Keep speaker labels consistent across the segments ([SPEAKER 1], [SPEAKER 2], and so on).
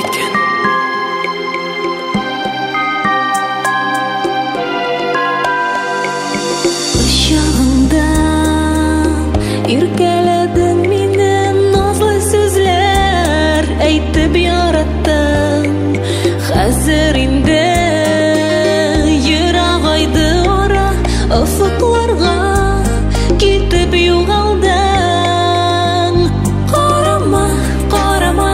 [SPEAKER 1] кеткен.
[SPEAKER 2] Иркәләдең мине назлы сүзләр, әйтеп яраттың. Хәзер инде ерагайды ара, офыкларга китеп югалдың. Карама, карама,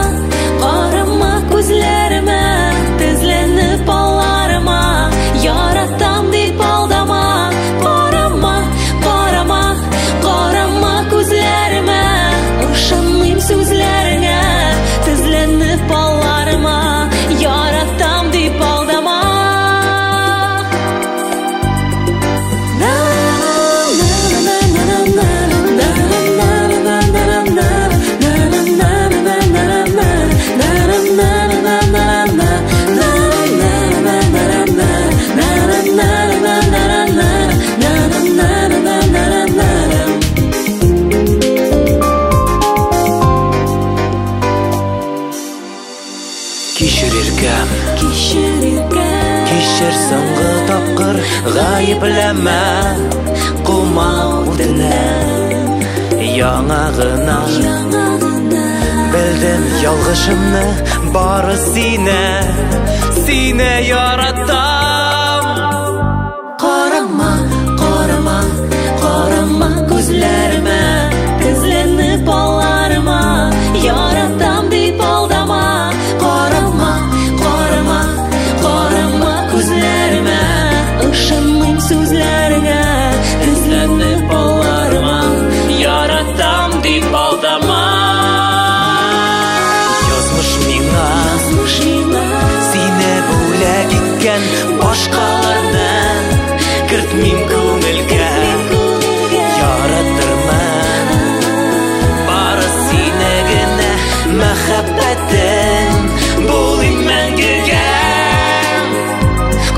[SPEAKER 2] карама күзләремә, тезләнеп аларыма, яратам дип алдама. Карама, карама, карама күзләремә, ышанмыйм сүзләреңә, тезләнеп аларыма, яратам дип алдама.
[SPEAKER 1] Кичер соңгы тапкыр гаепләмә, кулма үтенәм. Яңа гына белдем ялгышымны, бары сине яратам.
[SPEAKER 2] Карама, карама, карама күзләремә, тезләнеп аларыма, яратам дип алдама. Карама, карама, карама күзләремә, ышанмыйм сүзләреңә, тезләнеп аларыма, яратам дип алдама.
[SPEAKER 1] Язмыш миңа сине бүләк иткән, башкалардан кертмим күңелгә. Яратырмын бары сине генә, мәхәббәтең булыйм мәңгегә.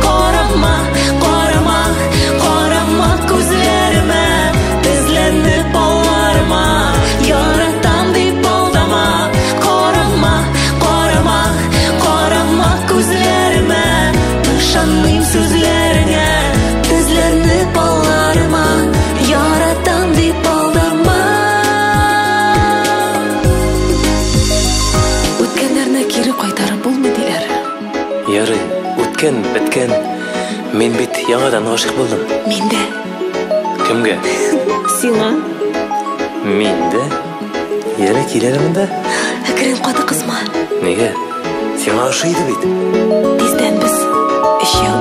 [SPEAKER 2] Карама, карама, карама күзләремә, тезләнеп аларыма, яратам дип алдама. Карама, карама, карама күзләремә, ышанмыйм сүзләреңә, тезләнеп аларыма, яратам дип алдама. Үткәннәрне кире кайтарып булмый диләр.
[SPEAKER 1] Ярый, үткән, беткән. Мин бит яңадан гашык булдым.
[SPEAKER 2] Мин дә.
[SPEAKER 1] Кемгә?
[SPEAKER 2] Сиңа.
[SPEAKER 1] Мин дә. Яра киләләр монда.
[SPEAKER 2] Әкрен каты кызма.
[SPEAKER 1] Нигә? Сиңа ошый иде бит.
[SPEAKER 2] Тиздән без 3 ел